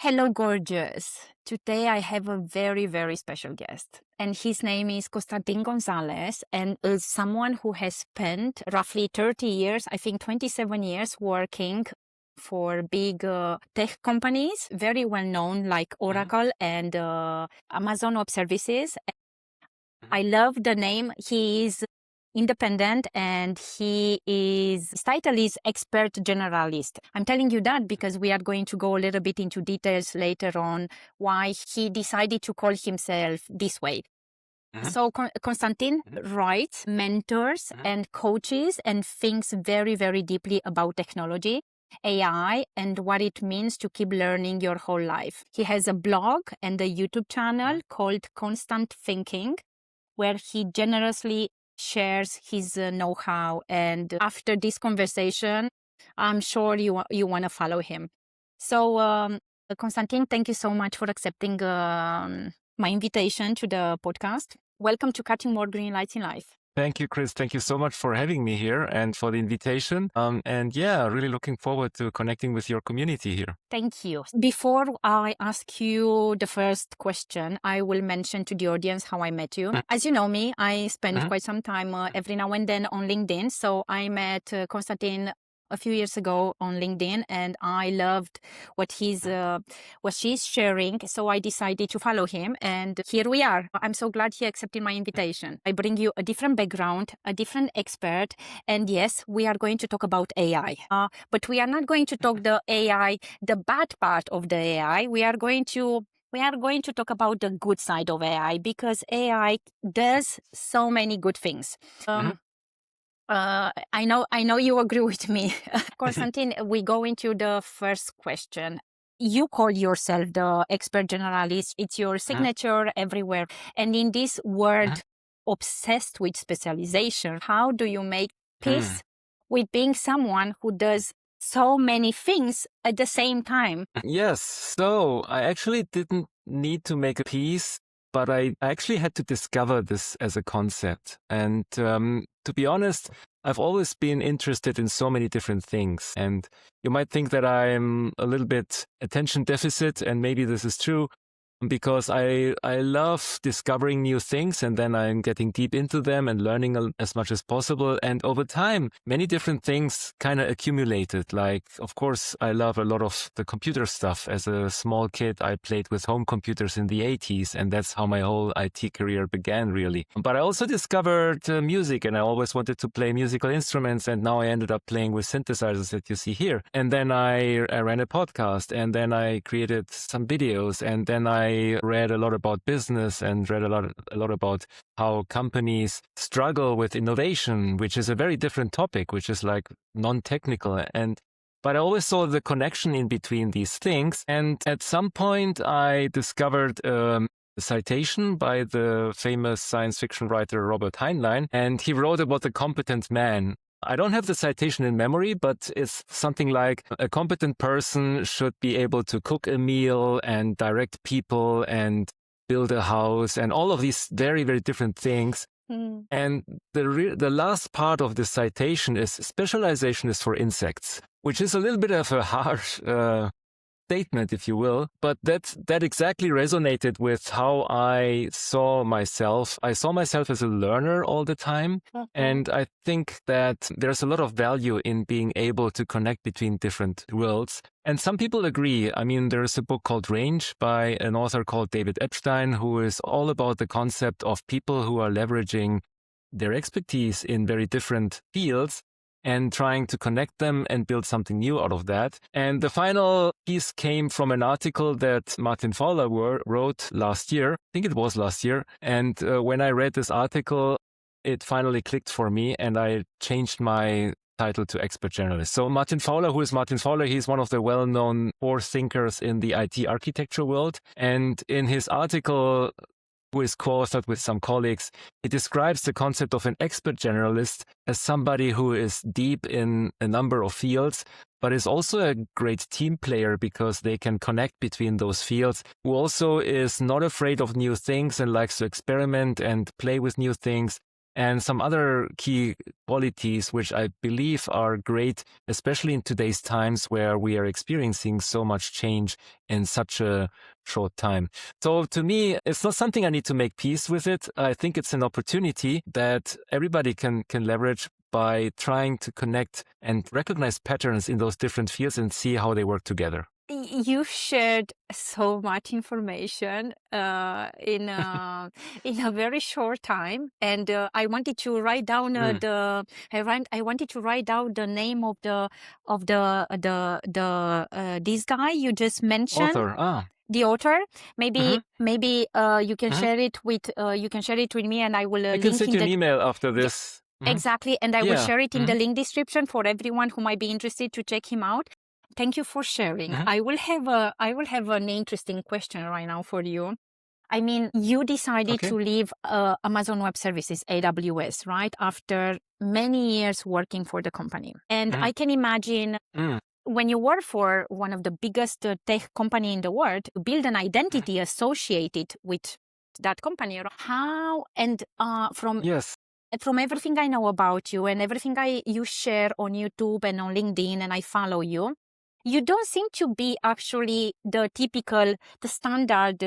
Hello, gorgeous. Today I have a very, very special guest, and his name is Constantin Gonzalez, and is someone who has spent roughly 30 years, I think 27 years, working for big tech companies, very well known like Oracle and Amazon Web Services. I love the name. He is independent and his title is expert generalist. I'm telling you that because we are going to go a little bit into details later on why he decided to call himself this way. So Constantin writes, mentors and coaches and thinks very, very deeply about technology, AI, and what it means to keep learning your whole life. He has a blog and a YouTube channel called Constant Thinking, where he generously shares his know-how. And after this conversation, I'm sure you want to follow him. So, Constantin, thank you so much for accepting my invitation to the podcast. Welcome to Catching More Green Lights in Life. Thank you, Cris. Thank you so much for having me here and for the invitation. Really looking forward to connecting with your community here. Thank you. Before I ask you the first question, I will mention to the audience how I met you. As you know me, I spend quite some time every now and then on LinkedIn. So I met Constantin a few years ago on LinkedIn, and I loved what she's sharing. So I decided to follow him, and here we are. I'm so glad he accepted my invitation. I bring you a different background, a different expert, and yes, we are going to talk about AI. But we are not going to talk the AI, the bad part of the AI. We are going to talk about the good side of AI, because AI does so many good things. I know you agree with me. Constantin, we go into the first question. You call yourself the expert generalist. It's your signature everywhere. And in this world obsessed with specialization, how do you make peace with being someone who does so many things at the same time? Yes. So I actually didn't need to make a peace, but I actually had to discover this as a concept. And to be honest, I've always been interested in so many different things. And you might think that I'm a little bit attention deficit, and maybe this is true, because I love discovering new things, and then I'm getting deep into them and learning as much as possible. And over time, many different things kind of accumulated. Like, of course, I love a lot of the computer stuff. As a small kid, I played with home computers in the 80s, and that's how my whole IT career began, really. But I also discovered music, and I always wanted to play musical instruments, and now I ended up playing with synthesizers that you see here. And then I ran a podcast, and then I created some videos, and then I read a lot about business and read a lot about how companies struggle with innovation, which is a very different topic, which is like non-technical. But I always saw the connection in between these things. And at some point, I discovered a citation by the famous science fiction writer Robert Heinlein, and he wrote about the competent man. I don't have the citation in memory, but it's something like a competent person should be able to cook a meal and direct people and build a house and all of these very, very different things. And the last part of this citation is specialization is for insects, which is a little bit of a harsh statement, if you will, but that exactly resonated with how I saw myself. I saw myself as a learner all the time, and I think that there's a lot of value in being able to connect between different worlds. And some people agree. I mean, there's a book called Range by an author called David Epstein, who is all about the concept of people who are leveraging their expertise in very different fields and trying to connect them and build something new out of that. And the final piece came from an article that Martin Fowler wrote last year. I think it was last year. And when I read this article, it finally clicked for me, and I changed my title to expert generalist. So Martin Fowler, who is Martin Fowler? He's one of the well-known core thinkers in the IT architecture world. And in his article, who is co-authored with some colleagues, he describes the concept of an expert generalist as somebody who is deep in a number of fields, but is also a great team player because they can connect between those fields, who also is not afraid of new things and likes to experiment and play with new things, and some other key qualities which I believe are great, especially in today's times where we are experiencing so much change in such a short time. So to me, it's not something I need to make peace with it. I think it's an opportunity that everybody can leverage by trying to connect and recognize patterns in those different fields and see how they work together. You've shared so much information in a very short time, and I wanted to write down I wanted to write down the name of this guy you just mentioned. Author. The author. Maybe you can Mhm. share it with me, and I will I link can send in you the an email after this. Mhm. exactly, and I will Yeah. share it in the link description for everyone who might be interested to check him out. Thank you for sharing. Mhm. I will have an interesting question right now for you. I mean, you decided Okay. to leave Amazon Web Services, AWS, right? After many years working for the company. And I can imagine when you work for one of the biggest tech company in the world, to build an identity associated with that company. How and Yes. from everything I know about you and everything you share on YouTube and on LinkedIn, and I follow you, you don't seem to be actually the standard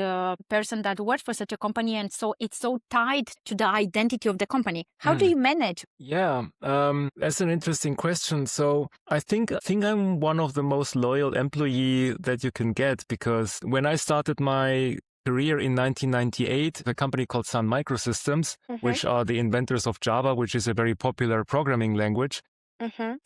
person that works for such a company, and so it's so tied to the identity of the company. How do you manage? Yeah, that's an interesting question. So I think I'm one of the most loyal employee that you can get, because when I started my career in 1998, a company called Sun Microsystems, which are the inventors of Java, which is a very popular programming language.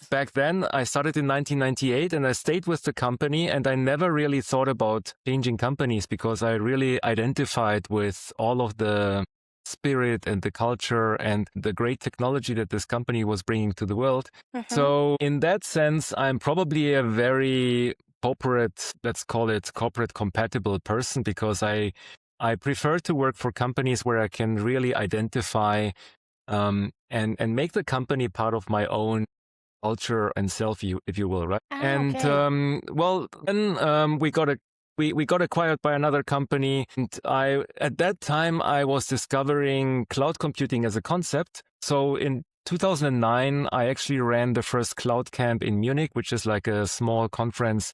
Back then, I started in 1998 and I stayed with the company, and I never really thought about changing companies because I really identified with all of the spirit and the culture and the great technology that this company was bringing to the world. So in that sense, I'm probably a very corporate, let's call it corporate compatible person, because I prefer to work for companies where I can really identify and make the company part of my own culture and self, if you will, right? And then we got acquired by another company, and at that time I was discovering cloud computing as a concept. So in 2009, I actually ran the first cloud camp in Munich, which is like a small conference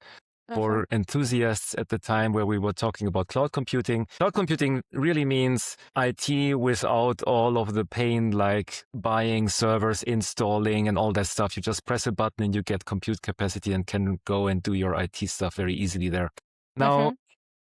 for enthusiasts at the time, where we were talking about cloud computing. Cloud computing really means IT without all of the pain, like buying servers, installing, and all that stuff. You just press a button and you get compute capacity and can go and do your IT stuff very easily there. Now,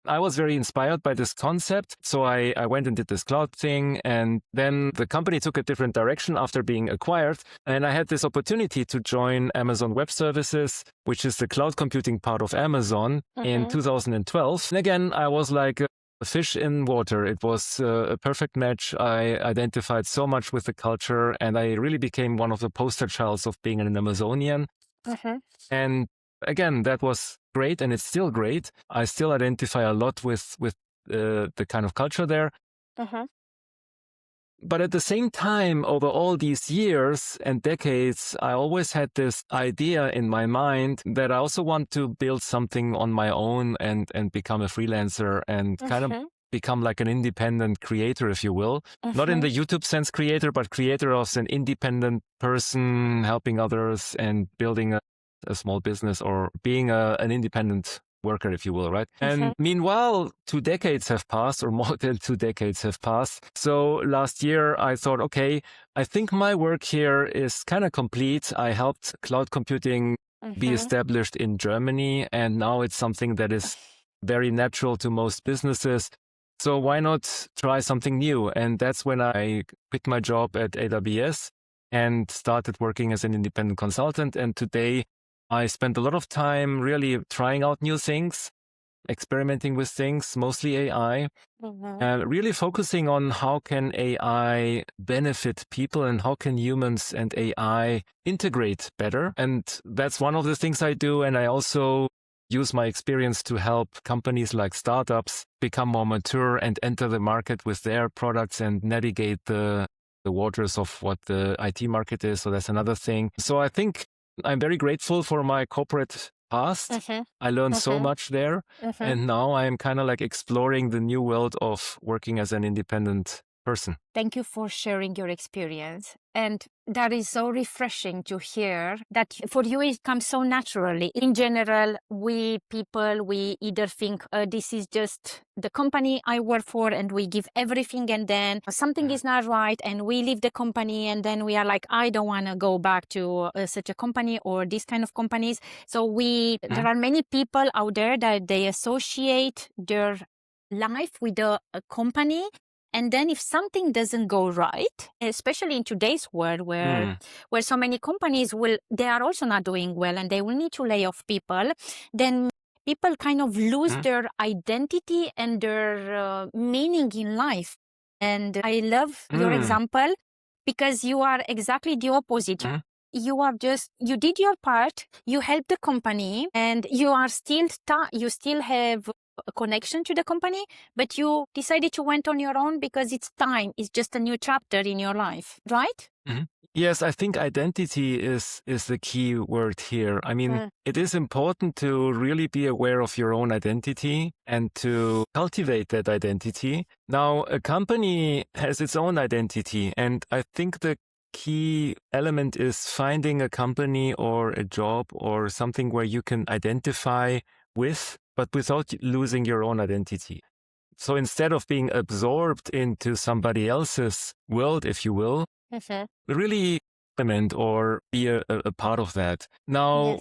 I was very inspired by this concept, so I went and did this cloud thing, and then the company took a different direction after being acquired, and I had this opportunity to join Amazon Web Services, which is the cloud computing part of Amazon, in 2012. And again, I was like a fish in water. It was a perfect match. I identified so much with the culture, and I really became one of the poster childs of being an Amazonian. And again, that was great, and it's still great. I still identify a lot with the kind of culture there. But at the same time, over all these years and decades, I always had this idea in my mind that I also want to build something on my own and become a freelancer and kind of become like an independent creator, if you will. Not in the YouTube sense creator, but creator as an independent person, helping others and building a small business, or being an independent worker, if you will, right? And meanwhile, 2 decades have passed, or more than 2 decades have passed. So last year I thought, okay, I think my work here is kind of complete. I helped cloud computing be established in Germany, and now it's something that is very natural to most businesses. So why not try something new? And that's when I quit my job at AWS and started working as an independent consultant. And today I spent a lot of time really trying out new things, experimenting with things, mostly AI, really focusing on how can AI benefit people and how can humans and AI integrate better. And that's one of the things I do. And I also use my experience to help companies like startups become more mature and enter the market with their products and navigate the waters of what the IT market is. So that's another thing. So I think I'm very grateful for my corporate past. I learned so much there. And now I'm kind of like exploring the new world of working as an independent person. Thank you for sharing your experience. And that is so refreshing to hear that for you it comes so naturally. In general, we either think this is just the company I work for and we give everything, and then something is not right and we leave the company, and then we are like, I don't want to go back to such a company or this kind of companies. So there are many people out there that they associate their life with a company. And then if something doesn't go right, especially in today's world where so many companies they are also not doing well and they will need to lay off people, then people kind of lose their identity and their meaning in life. And I love your example because you are exactly the opposite. You did your part, you helped the company, and you are still have a connection to the company, but you decided to went on your own because it's time. It's just a new chapter in your life, right? Yes, I think identity is the key word here. I mean, it is important to really be aware of your own identity and to cultivate that identity. Now, a company has its own identity, and I think the key element is finding a company or a job or something where you can identify with, but without losing your own identity. So instead of being absorbed into somebody else's world, if you will, really implement or be a part of that. Now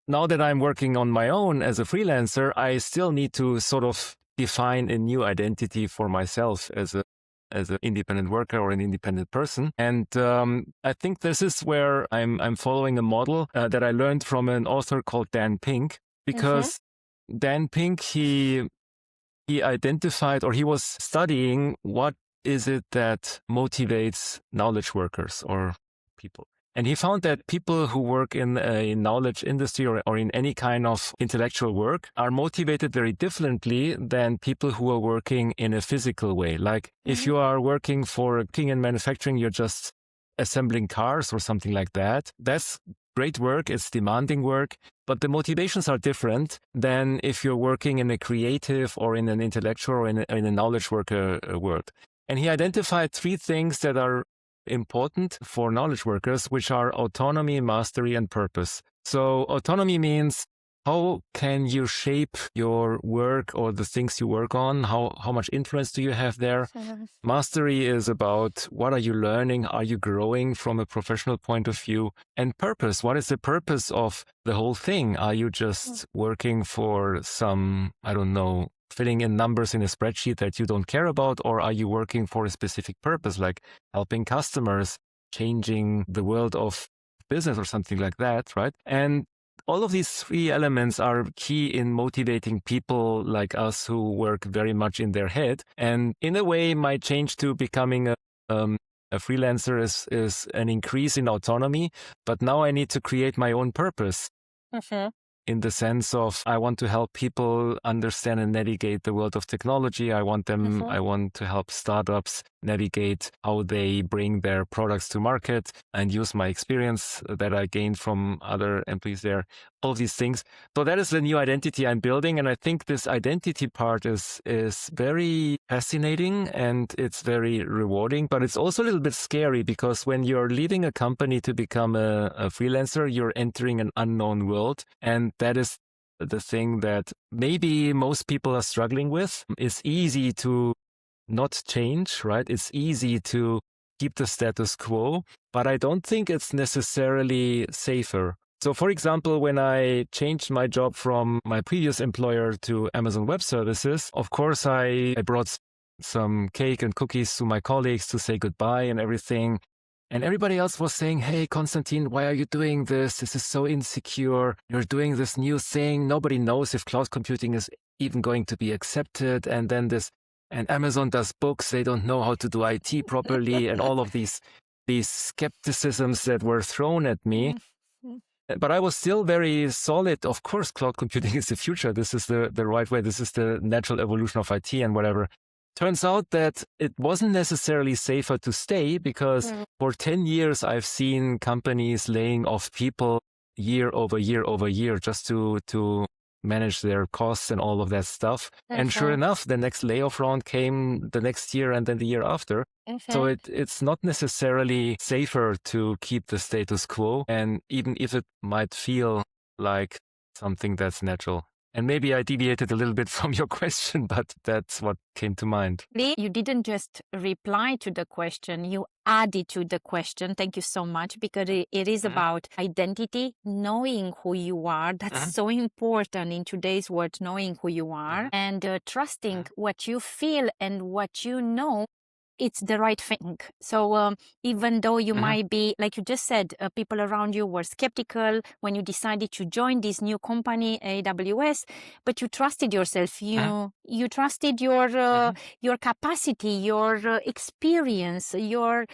that I'm working on my own as a freelancer, I still need to sort of define a new identity for myself as an independent worker or an independent person. And I think this is where I'm following a model that I learned from an author called Dan Pink, because Dan Pink, he identified, or he was studying, what is it that motivates knowledge workers or people. And he found that people who work in a knowledge industry or in any kind of intellectual work are motivated very differently than people who are working in a physical way. Like if you are working in manufacturing, you're just assembling cars or something like that. That's great work. It's demanding work. But the motivations are different than if you're working in a creative or in an intellectual or in a knowledge worker world. And he identified 3 things that are important for knowledge workers, which are autonomy, mastery, and purpose. So autonomy means, how can you shape your work or the things you work on? How much influence do you have there? Mastery is about, what are you learning? Are you growing from a professional point of view? And purpose, what is the purpose of the whole thing? Are you just working for some, I don't know, filling in numbers in a spreadsheet that you don't care about? Or are you working for a specific purpose, like helping customers, changing the world of business or something like that, right? And all of these 3 elements are key in motivating people like us who work very much in their head. And in a way, my change to becoming a freelancer is an increase in autonomy. But now I need to create my own purpose. In the sense of, I want to help people understand and navigate the world of technology. I want to help startups navigate how they bring their products to market and use my experience that I gained from other employees there. All these things. So that is the new identity I'm building. And I think this identity part is very fascinating and it's very rewarding, but it's also a little bit scary, because when you're leaving a company to become a freelancer, you're entering an unknown world. And that is the thing that maybe most people are struggling with. It's easy to not change, right? It's easy to keep the status quo, but I don't think it's necessarily safer. So, for example, when I changed my job from my previous employer to Amazon Web Services, of course, I brought some cake and cookies to my colleagues to say goodbye and everything. And everybody else was saying, hey, Constantin, why are you doing this? This is so insecure. You're doing this new thing. Nobody knows if cloud computing is even going to be accepted. And then and Amazon does books. They don't know how to do IT properly. And all of these skepticisms that were thrown at me. But I was still very solid. Of course, cloud computing is the future. This is the right way. This is the natural evolution of IT and whatever. Turns out that it wasn't necessarily safer to stay, because for 10 years, I've seen companies laying off people year over year over year just to manage their costs and all of that stuff. And sure enough, the next layoff round came the next year and then the year after. So it's not necessarily safer to keep the status quo, and even if it might feel like something that's natural. And maybe I deviated a little bit from your question, but that's what came to mind. You didn't just reply to the question, you added to the question. Thank you so much, because it is about identity, knowing who you are. That's so important in today's world, knowing who you are and trusting what you feel and what you know. It's the right thing. So even though you might be, like you just said, people around you were skeptical when you decided to join this new company, AWS, but you trusted yourself. You trusted your capacity, your experience, your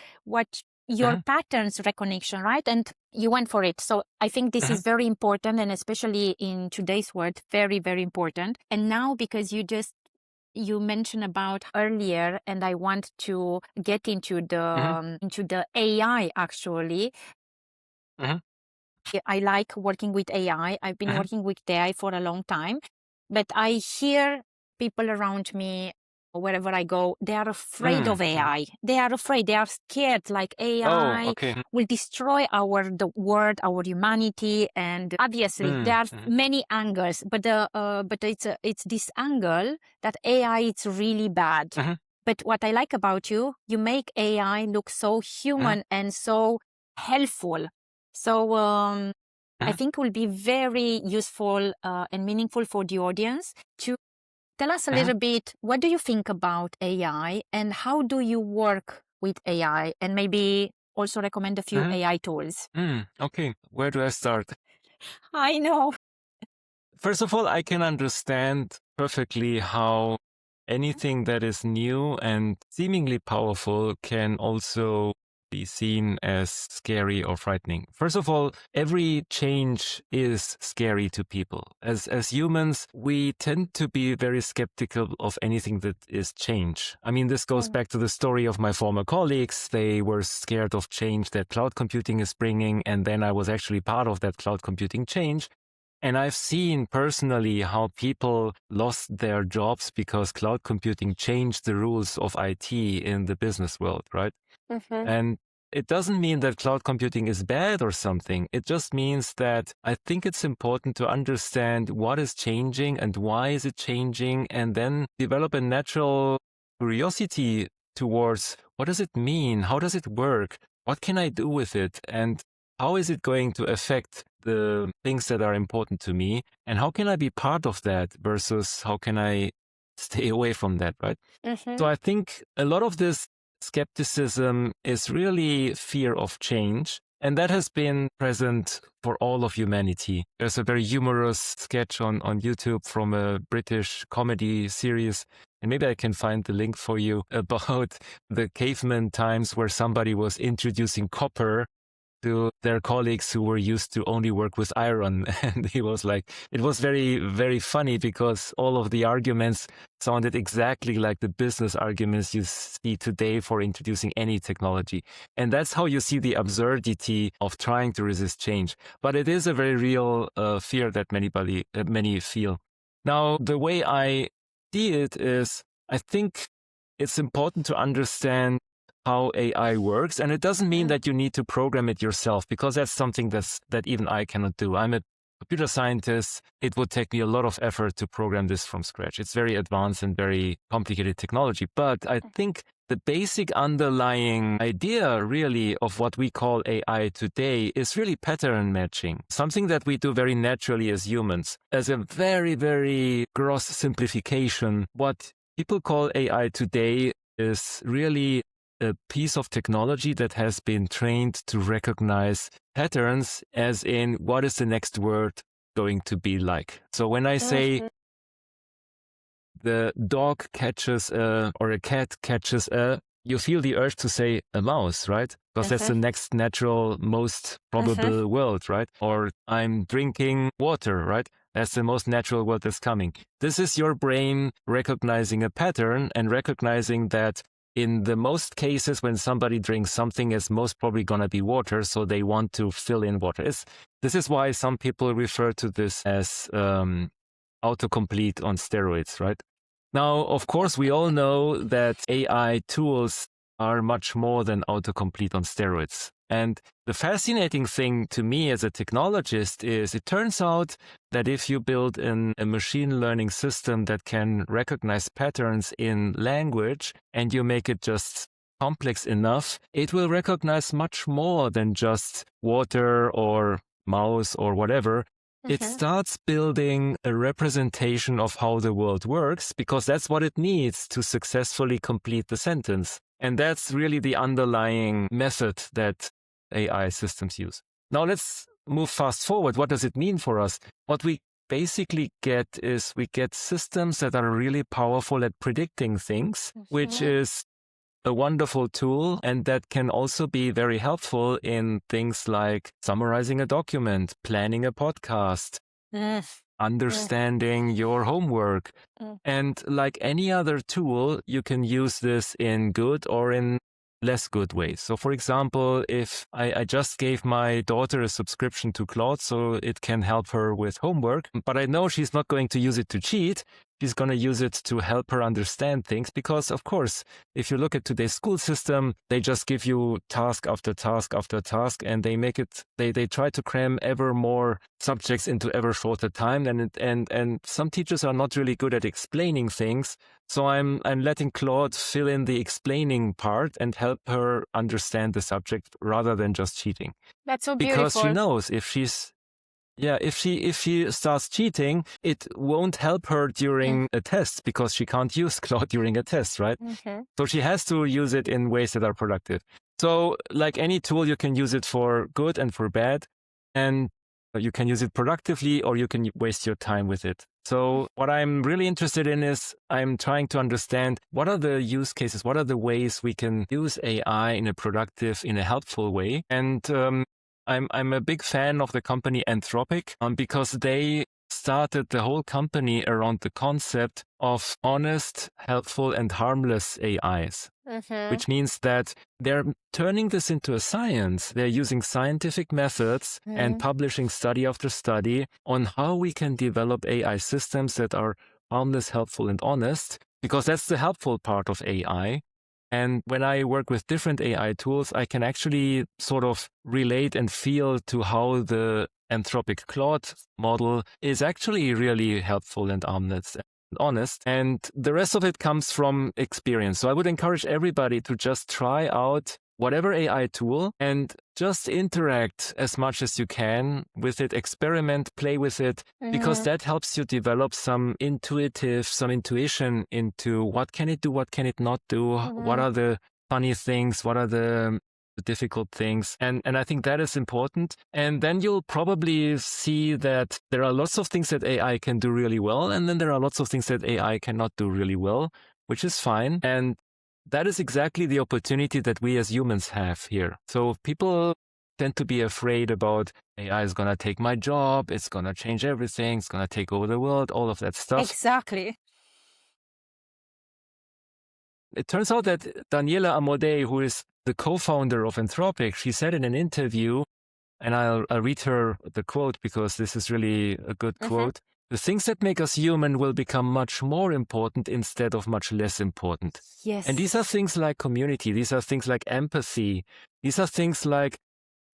patterns recognition, right? And you went for it. So I think this is very important, and especially in today's world, very, very important. And now, because you mentioned about earlier, and I want to get into the AI actually. I like working with AI. I've been working with AI for a long time, but I hear people around me, wherever I go, they are afraid of AI. They are afraid. They are scared. Like AI will destroy the world, our humanity, and obviously there are many angles. But it's this angle that AI is really bad. But what I like about you make AI look so human and so helpful. So I think it will be very useful and meaningful for the audience to tell us a little bit, what do you think about AI and how do you work with AI? And maybe also recommend a few AI tools. Okay, where do I start? I know. First of all, I can understand perfectly how anything that is new and seemingly powerful can also be seen as scary or frightening. First of all, every change is scary to people. As humans, we tend to be very skeptical of anything that is change. I mean, this goes back to the story of my former colleagues. They were scared of change that cloud computing is bringing, and then I was actually part of that cloud computing change. And I've seen personally how people lost their jobs because cloud computing changed the rules of IT in the business world, right? And it doesn't mean that cloud computing is bad or something. It just means that I think it's important to understand what is changing and why is it changing, and then develop a natural curiosity towards what does it mean? How does it work? What can I do with it? And how is it going to affect the things that are important to me? And how can I be part of that versus how can I stay away from that, right? So I think a lot of this skepticism is really fear of change. And that has been present for all of humanity. There's a very humorous sketch on YouTube from a British comedy series, and maybe I can find the link for you, about the caveman times where somebody was introducing copper to their colleagues who were used to only work with iron. And he was like, it was very, very funny because all of the arguments sounded exactly like the business arguments you see today for introducing any technology. And that's how you see the absurdity of trying to resist change. But it is a very real fear that many feel. Now, the way I see it is, I think it's important to understand how AI works. And it doesn't mean that you need to program it yourself, because that's something that even I cannot do. I'm a computer scientist. It would take me a lot of effort to program this from scratch. It's very advanced and very complicated technology. But I think the basic underlying idea really of what we call AI today is really pattern matching, something that we do very naturally as humans. As a very, very gross simplification, what people call AI today is really a piece of technology that has been trained to recognize patterns, as in what is the next word going to be like. So when I say the dog catches or a cat catches you feel the urge to say a mouse, right? Because that's the next natural, most probable word, right? Or I'm drinking water, right? That's the most natural word that's coming. This is your brain recognizing a pattern and recognizing that in the most cases, when somebody drinks something, it's most probably going to be water, so they want to fill in water. This is why some people refer to this as autocomplete on steroids, right? Now, of course, we all know that AI tools are much more than autocomplete on steroids. And the fascinating thing to me as a technologist is it turns out that if you build a machine learning system that can recognize patterns in language and you make it just complex enough, it will recognize much more than just water or mouse or whatever. It starts building a representation of how the world works because that's what it needs to successfully complete the sentence. And that's really the underlying method that AI systems use. Now let's move fast forward. What does it mean for us? What we basically get is we get systems that are really powerful at predicting things, which is a wonderful tool, and that can also be very helpful in things like summarizing a document, planning a podcast, understanding your homework. And like any other tool, you can use this in good or in less good ways. So for example, if I just gave my daughter a subscription to Claude so it can help her with homework, but I know she's not going to use it to cheat. She's going to use it to help her understand things because, of course, if you look at today's school system, they just give you task after task after task, and they make it. They try to cram ever more subjects into ever shorter time, and some teachers are not really good at explaining things. So I'm letting Claude fill in the explaining part and help her understand the subject rather than just cheating. That's so beautiful. Because she knows if she starts cheating, it won't help her during a test because she can't use Claude during a test, right? So she has to use it in ways that are productive. So like any tool, you can use it for good and for bad, and you can use it productively or you can waste your time with it. So what I'm really interested in is I'm trying to understand what are the use cases, what are the ways we can use AI in a productive, in a helpful way. And I'm a big fan of the company Anthropic because they started the whole company around the concept of honest, helpful, and harmless AIs, which means that they're turning this into a science. They're using scientific methods and publishing study after study on how we can develop AI systems that are harmless, helpful, and honest, because that's the helpful part of AI. And when I work with different AI tools, I can actually sort of relate and feel to how the Anthropic Claude model is actually really helpful and honest. And the rest of it comes from experience. So I would encourage everybody to just try out whatever AI tool and just interact as much as you can with it, experiment, play with it, because that helps you develop some intuition into what can it do, what can it not do, what are the funny things, what are the difficult things. And I think that is important. And then you'll probably see that there are lots of things that AI can do really well. And then there are lots of things that AI cannot do really well, which is fine. And that is exactly the opportunity that we as humans have here. So people tend to be afraid about AI is going to take my job, it's going to change everything, it's going to take over the world, all of that stuff. Exactly. It turns out that Daniela Amodei, who is the co-founder of Anthropic, she said in an interview, and I'll read her the quote because this is really a good quote. The things that make us human will become much more important instead of much less important. Yes. And these are things like community. These are things like empathy. These are things like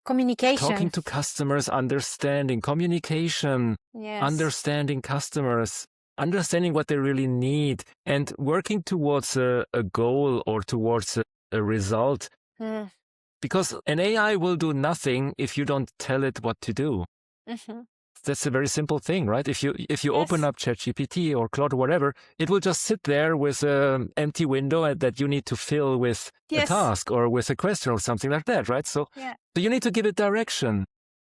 communication, talking to customers, understanding, communication, yes, understanding customers, understanding what they really need, and working towards a goal or towards a result. Because an AI will do nothing if you don't tell it what to do. That's a very simple thing, right? If you open up ChatGPT or Claude or whatever, it will just sit there with an empty window that you need to fill with a task or with a question or something like that, right? So you need to give it direction.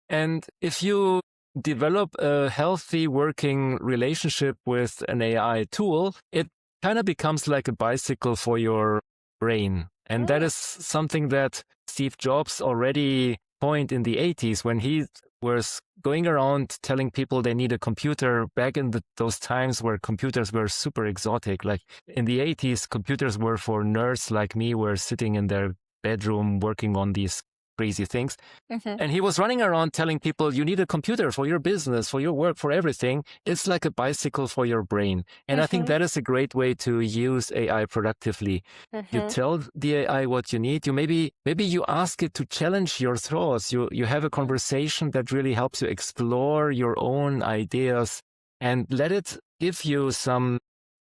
And if you develop a healthy working relationship with an AI tool, it kind of becomes like a bicycle for your brain. And that is something that Steve Jobs already coined in the 80s when he was going around telling people they need a computer back in those times where computers were super exotic. Like in the 80s, computers were for nerds like me, who were sitting in their bedroom working on these crazy things. Mhm. And he was running around telling people, you need a computer for your business, for your work, for everything. It's like a bicycle for your brain. And I think Mhm. that is a great way to use AI productively. You Mhm. tell the AI what you need. You maybe you ask it to challenge your thoughts. You have a conversation that really helps you explore your own ideas and let it give you some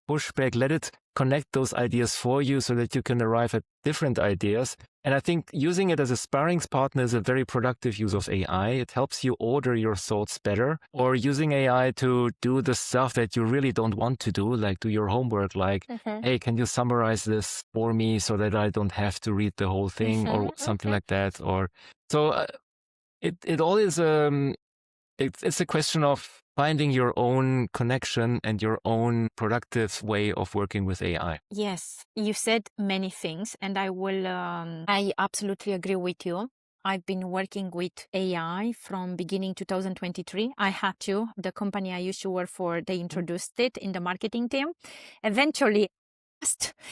pushback. Let it connect those ideas for you so that you can arrive at different ideas. And I think using it as a sparring partner is a very productive use of AI. It helps you order your thoughts better, or using AI to do the stuff that you really don't want to do, like do your homework, like, Mhm. hey, can you summarize this for me so that I don't have to read the whole thing or something like that? Or so it all is it's a question of finding your own connection and your own productive way of working with AI. Yes, you said many things, and I absolutely agree with you. I've been working with AI from beginning 2023. I had to. The company I used to work for, they introduced it in the marketing team. Eventually,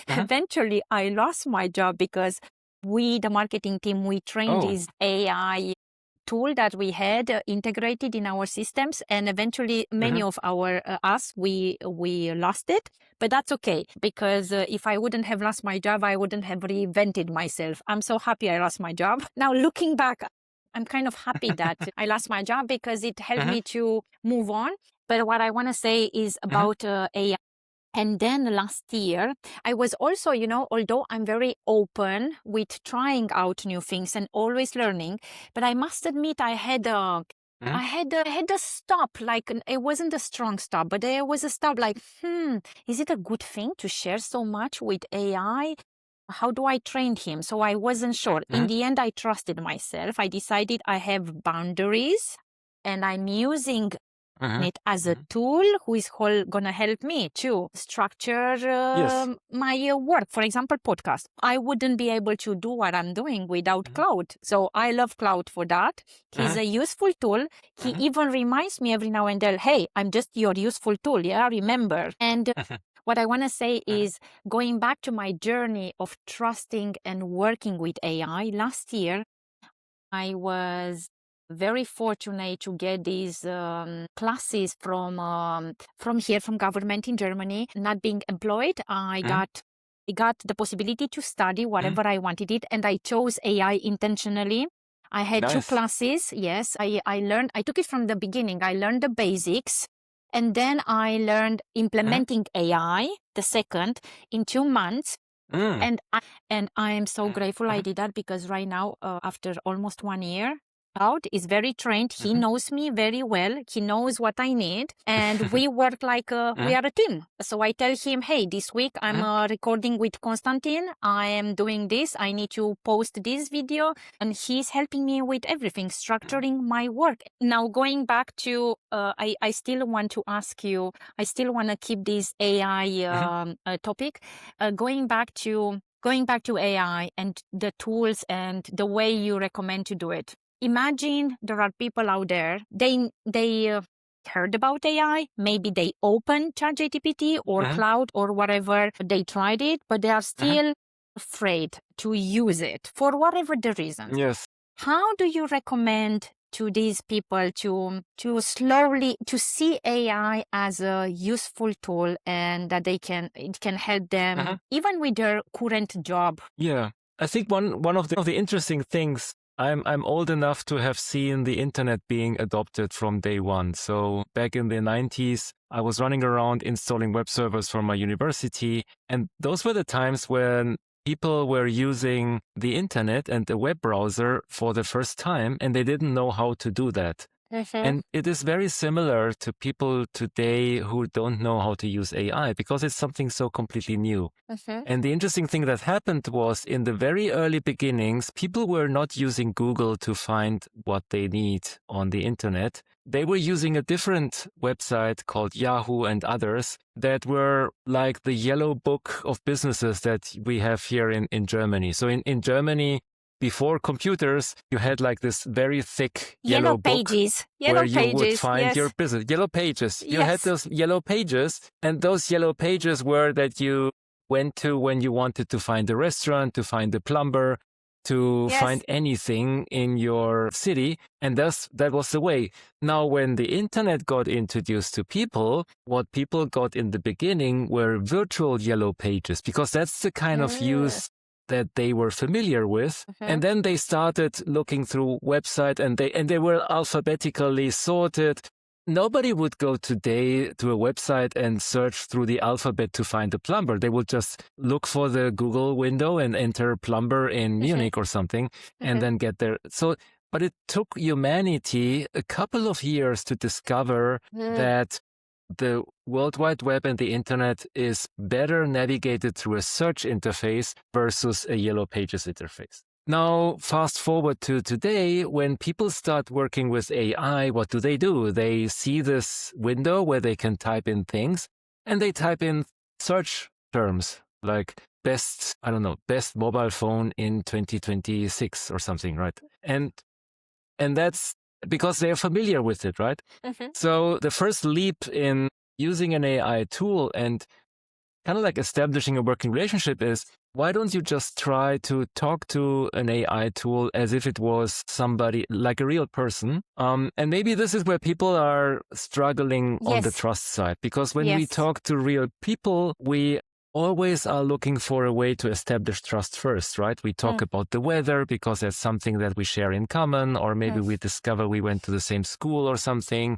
eventually, I lost my job because the marketing team, we trained Oh. this AI tool that we had integrated in our systems, and eventually many of us we lost it, but that's okay, because if I wouldn't have lost my job, I wouldn't have reinvented myself. I'm so happy I lost my job. Now looking back, I'm kind of happy that I lost my job because it helped me to move on. But what I want to say is about AI. And then last year, I was also, although I'm very open with trying out new things and always learning, but I must admit I had a stop. Like, it wasn't a strong stop, but there was a stop. Like, is it a good thing to share so much with AI? How do I train him? So I wasn't sure. In the end, I trusted myself. I decided I have boundaries, and I'm using it as a tool who is gonna help me to structure Yes. my work. For example, podcast. I wouldn't be able to do what I'm doing without Claude. So I love Claude for that. He's a useful tool. He even reminds me every now and then, hey, I'm just your useful tool. Yeah, remember. And what I want to say is, going back to my journey of trusting and working with AI, last year, I was very fortunate to get these classes from here, from government in Germany. Not being employed, I got the possibility to study whatever I wanted it, and I chose AI intentionally. I had two Nice. classes. Yes, I learned. I took it from the beginning. I learned the basics, and then I learned implementing AI, the second, in 2 months. And I am so grateful I did that, because right now, after almost 1 year, Cloud is very trained. He knows me very well. He knows what I need, and we work like we are a team. So I tell him, hey, this week I'm recording with Constantin. I am doing this. I need to post this video, and he's helping me with everything, structuring my work. Now, going back to, I still want to ask you. I still want to keep this AI topic. Going back to AI and the tools and the way you recommend to do it. Imagine there are people out there, they heard about AI, maybe they opened ChatGPT or Claude or whatever, they tried it, but they are still afraid to use it for whatever the reasons. Yes. How do you recommend to these people to slowly to see AI as a useful tool, and that it can help them even with their current job? Yeah, I think one of the interesting things. I'm old enough to have seen the internet being adopted from day one. So back in the 90s, I was running around installing web servers for my university, and those were the times when people were using the internet and the web browser for the first time, and they didn't know how to do that. And it is very similar to people today who don't know how to use AI, because it's something so completely new. And the interesting thing that happened was, in the very early beginnings, people were not using Google to find what they need on the internet. They were using a different website called Yahoo and others that were like the yellow book of businesses that we have here in Germany. So in Germany, before computers, you had like this very thick yellow book pages. where you would find your business. Yellow pages. You had those yellow pages, and those yellow pages were that you went to when you wanted to find a restaurant, to find a plumber, to Yes. find anything in your city. And that was the way. Now, when the internet got introduced to people, what people got in the beginning were virtual yellow pages, because that's the kind of use that they were familiar with. And then they started looking through website, and they were alphabetically sorted. Nobody would go today to a website and search through the alphabet to find a plumber. They would just look for the Google window and enter plumber in Munich or something, and then get there. So, but it took humanity a couple of years to discover that the World Wide Web and the internet is better navigated through a search interface versus a yellow pages interface. Now, fast forward to today, when people start working with AI, what do? They see this window where they can type in things, and they type in search terms like best mobile phone in 2026 or something, right? And that's because they're familiar with it, right? So the first leap in using an AI tool and kind of like establishing a working relationship is, why don't you just try to talk to an AI tool as if it was somebody, like a real person? And maybe this is where people are struggling on the trust side, because when we talk to real people, we always are looking for a way to establish trust first, right? We talk about the weather because that's something that we share in common, or maybe we discover we went to the same school or something,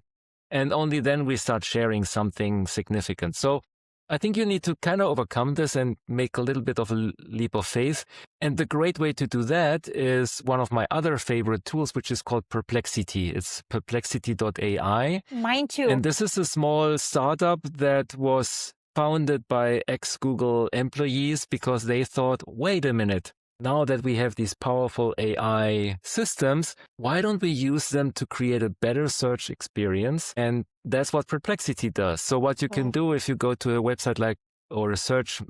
and only then we start sharing something significant. So I think you need to kind of overcome this and make a little bit of a leap of faith. And the great way to do that is one of my other favorite tools, which is called Perplexity. It's perplexity.ai. Mine too. And this is a small startup that was founded by ex-Google employees because they thought, wait a minute, now that we have these powerful AI systems, why don't we use them to create a better search experience? And that's what Perplexity does. So what you can do if you go to a website or a search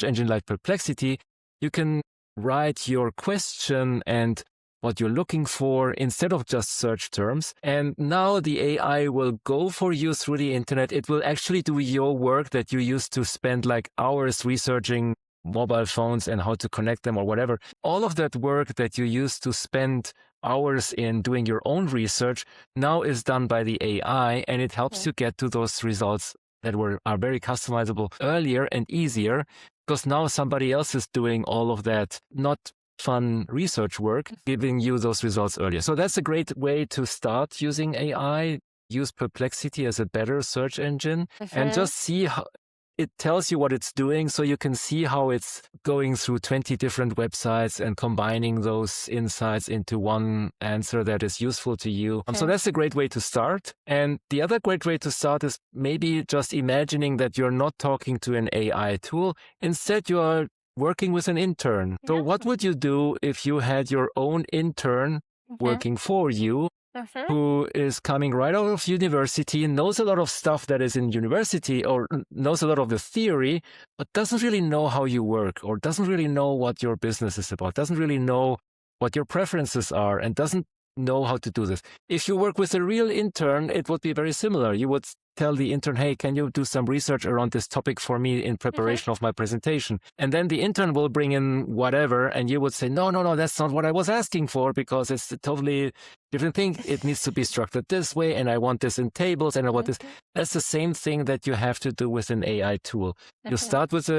engine like Perplexity, you can write your question and what you're looking for instead of just search terms. And now the AI will go for you through the internet. It will actually do your work that you used to spend like hours researching mobile phones and how to connect them or whatever. All of that work that you used to spend hours in doing your own research now is done by the AI, and it helps you get to those results that are very customizable earlier and easier, because now somebody else is doing all of that not fun research work, giving you those results earlier. So that's a great way to start using AI. Use Perplexity as a better search engine and just see how it tells you what it's doing, so you can see how it's going through 20 different websites and combining those insights into one answer that is useful to you. So that's a great way to start. And the other great way to start is maybe just imagining that you're not talking to an AI tool. Instead, you are working with an intern. So what would you do if you had your own intern working for you, who is coming right out of university, knows a lot of stuff that is in university, or knows a lot of the theory, but doesn't really know how you work, or doesn't really know what your business is about, doesn't really know what your preferences are, and doesn't know how to do this? If you work with a real intern, it would be very similar. You would tell the intern, hey, can you do some research around this topic for me in preparation of my presentation? And then the intern will bring in whatever, and you would say, no, that's not what I was asking for, because it's a totally different thing. It needs to be structured this way, and I want this in tables, and I want this. That's the same thing that you have to do with an AI tool. You start with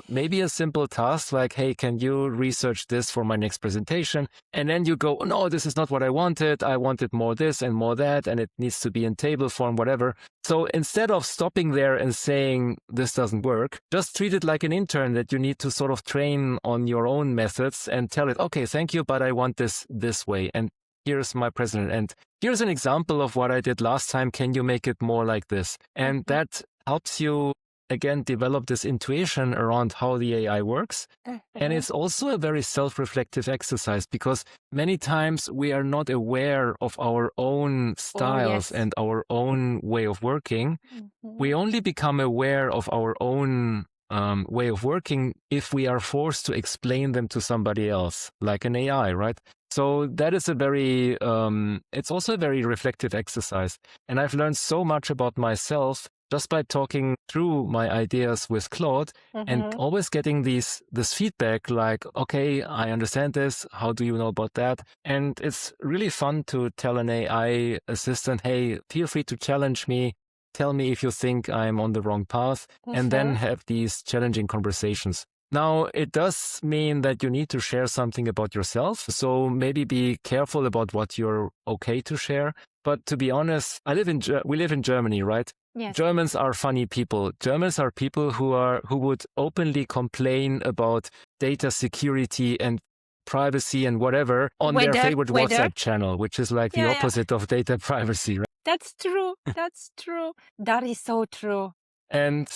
maybe a simple task like, hey, can you research this for my next presentation? And then you go, no, this is not what I wanted. I wanted more this and more that, and it needs to be in table form, whatever. So instead of stopping there and saying this doesn't work, just treat it like an intern that you need to sort of train on your own methods and tell it, okay, thank you, but I want this way. And here's my president. And here's an example of what I did last time. Can you make it more like this? And that helps you, again, develop this intuition around how the AI works. And it's also a very self-reflective exercise, because many times we are not aware of our own styles and our own way of working. We only become aware of our own way of working if we are forced to explain them to somebody else, like an AI, right? So that is it's also a very reflective exercise. And I've learned so much about myself just by talking through my ideas with Claude and always getting this feedback like, okay, I understand this. How do you know about that? And it's really fun to tell an AI assistant, hey, feel free to challenge me. Tell me if you think I'm on the wrong path, and then have these challenging conversations. Now, it does mean that you need to share something about yourself. So maybe be careful about what you're okay to share. But to be honest, we live in Germany, right? Yes. Germans are funny people. Germans are people who would openly complain about data security and privacy and whatever on their favorite WhatsApp channel, which is like the opposite of data privacy, right? That's true. That's true. That is so true. And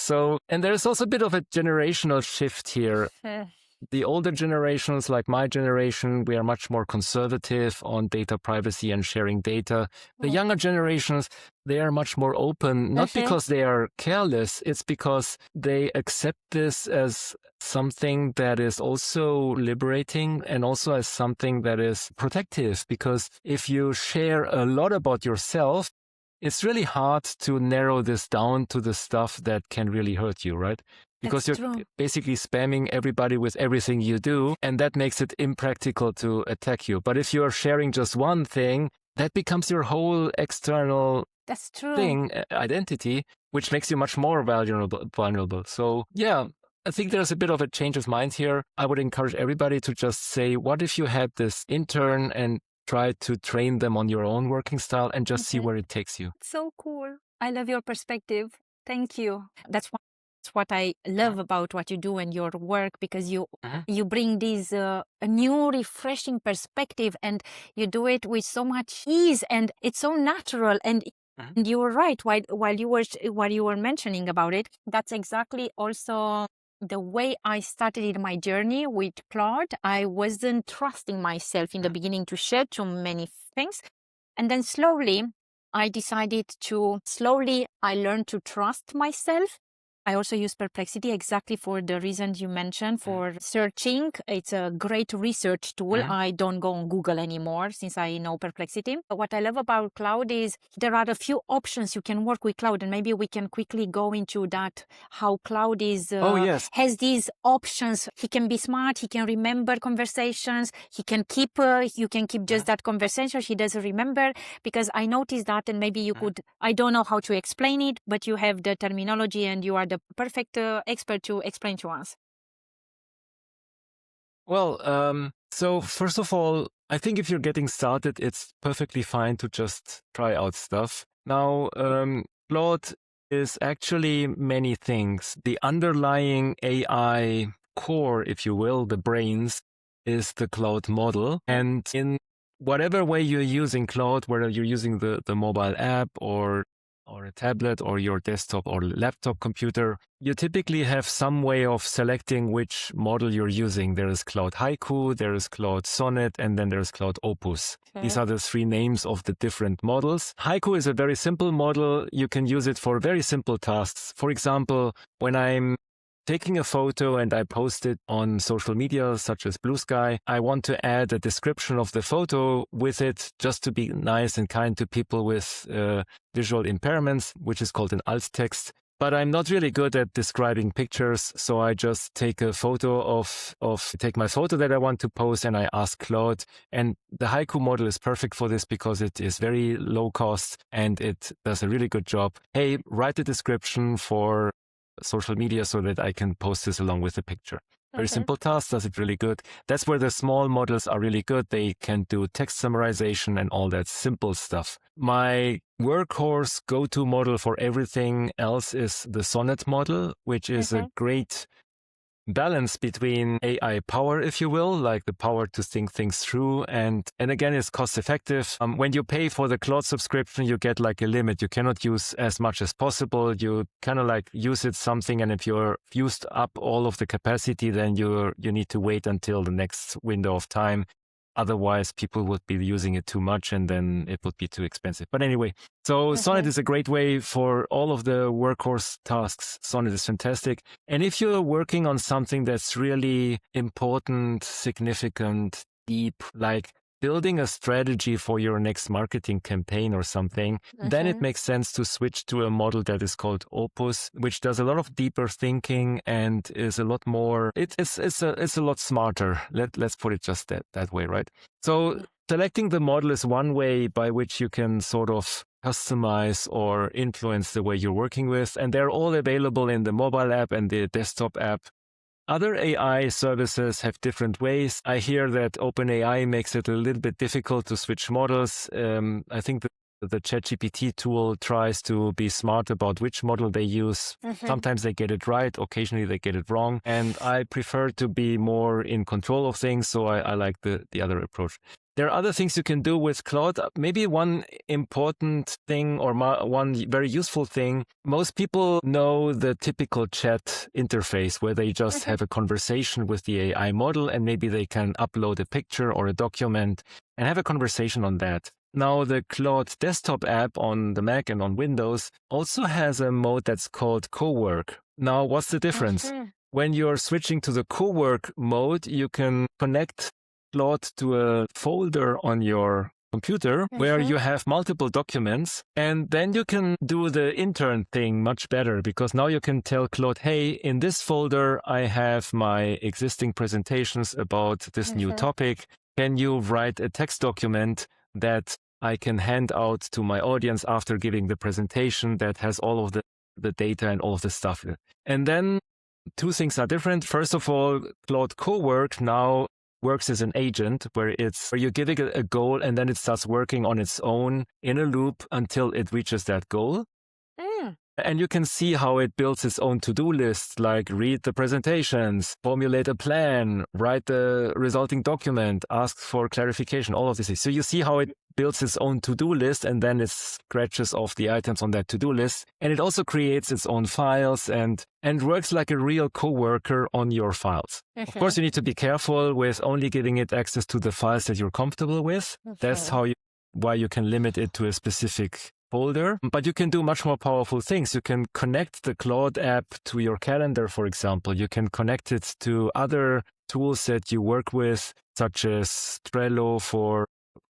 there's also a bit of a generational shift here. The older generations, like my generation, we are much more conservative on data privacy and sharing data. The younger generations, they are much more open, not because they are careless, it's because they accept this as something that is also liberating and also as something that is protective. Because if you share a lot about yourself, it's really hard to narrow this down to the stuff that can really hurt you, right? Because you're basically spamming everybody with everything you do, and that makes it impractical to attack you. But if you're sharing just one thing, that becomes your whole external thing, identity, which makes you much more vulnerable. So yeah, I think there's a bit of a change of mind here. I would encourage everybody to just say, what if you had this intern and try to train them on your own working style and just see where it takes you. So cool. I love your perspective. Thank you. That's what I love about what you do and your work, because you bring this a new, refreshing perspective, and you do it with so much ease, and it's so natural. And you were right while you were mentioning about it. That's exactly also the way I started in my journey with Claude. I wasn't trusting myself in the beginning to share too many things. And then slowly I learned to trust myself. I also use Perplexity exactly for the reasons you mentioned, for searching. It's a great research tool. I don't go on Google anymore since I know Perplexity. What I love about Claude is there are a few options you can work with Claude, and maybe we can quickly go into that, how Claude has these options. He can be smart. He can remember conversations. You can keep just that conversation. He doesn't remember, because I noticed that, and maybe you could, I don't know how to explain it, but you have the terminology and you are the perfect expert to explain to us. Well, so first of all, I think if you're getting started, it's perfectly fine to just try out stuff. Now, Claude is actually many things. The underlying AI core, if you will, the brains, is the Claude model. And in whatever way you're using Claude, whether you're using the mobile app or a tablet or your desktop or laptop computer, you typically have some way of selecting which model you're using. There is Claude Haiku, there is Claude Sonnet, and then there's Claude Opus. These are the three names of the different models. Haiku is a very simple model. You can use it for very simple tasks. For example, when I'm taking a photo and I post it on social media, such as Blue Sky, I want to add a description of the photo with it just to be nice and kind to people with visual impairments, which is called an alt text. But I'm not really good at describing pictures, so I just take a photo take my photo that I want to post, and I ask Claude. And the Haiku model is perfect for this because it is very low cost and it does a really good job. Hey, write a description for social media so that I can post this along with the picture. Very simple task, does it really good. That's where the small models are really good. They can do text summarization and all that simple stuff. My workhorse go-to model for everything else is the Sonnet model, which is a great balance between AI power, if you will, like the power to think things through. And again, it's cost effective. When you pay for the Claude subscription, you get like a limit. You cannot use as much as possible. You kind of like use it something. And if you're used up all of the capacity, then you need to wait until the next window of time. Otherwise, people would be using it too much and then it would be too expensive. But anyway, so Sonnet is a great way for all of the workhorse tasks. Sonnet is fantastic. And if you're working on something that's really important, significant, deep, like building a strategy for your next marketing campaign or something, then it makes sense to switch to a model that is called Opus, which does a lot of deeper thinking and is a lot more, it's a lot smarter. Let's put it just that way, right? So selecting the model is one way by which you can sort of customize or influence the way you're working with. And they're all available in the mobile app and the desktop app. Other AI services have different ways. I hear that OpenAI makes it a little bit difficult to switch models. I think the ChatGPT tool tries to be smart about which model they use. Sometimes they get it right, occasionally they get it wrong. And I prefer to be more in control of things, so I like the other approach. There are other things you can do with Claude. Maybe one important thing or one very useful thing, most people know the typical chat interface where they just have a conversation with the AI model and maybe they can upload a picture or a document and have a conversation on that. Now, the Claude desktop app on the Mac and on Windows also has a mode that's called Cowork. Now, what's the difference? When you're switching to the Cowork mode, you can connect Claude to a folder on your computer where you have multiple documents, and then you can do the intern thing much better because now you can tell Claude, hey, in this folder, I have my existing presentations about this new topic. Can you write a text document that I can hand out to my audience after giving the presentation that has all of the data and all of the stuff? And then two things are different. First of all, Claude Cowork now works as an agent where you give it a goal and then it starts working on its own in a loop until it reaches that goal. And you can see how it builds its own to-do list, like read the presentations, formulate a plan, write the resulting document, ask for clarification, all of this. So you see how it builds its own to-do list and then it scratches off the items on that to-do list. And it also creates its own files and works like a real coworker on your files. Of course, you need to be careful with only giving it access to the files that you're comfortable with. That's why you can limit it to a specific folder, but you can do much more powerful things. You can connect the Claude app to your calendar, for example. You can connect it to other tools that you work with, such as Trello for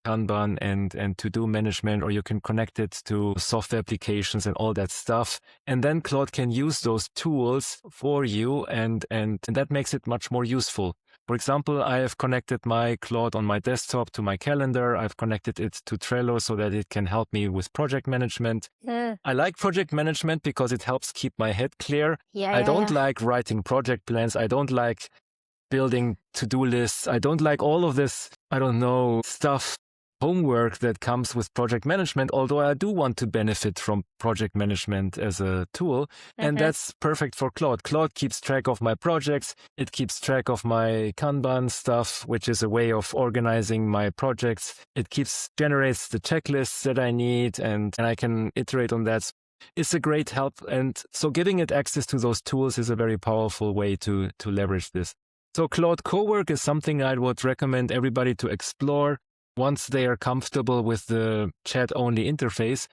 Kanban and to-do management, or you can connect it to software applications and all that stuff. And then Claude can use those tools for you, and that makes it much more useful. For example, I have connected my Claude on my desktop to my calendar. I've connected it to Trello so that it can help me with project management. I like project management because it helps keep my head clear. I don't like writing project plans. I don't like building to-do lists. I don't like all of this, stuff, homework that comes with project management, although I do want to benefit from project management as a tool. And that's perfect for Claude. Claude keeps track of my projects. It keeps track of my Kanban stuff, which is a way of organizing my projects. It generates the checklists that I need, and I can iterate on that. It's a great help. And so giving it access to those tools is a very powerful way to leverage this. So Claude Cowork is something I would recommend everybody to explore once they are comfortable with the chat-only interface,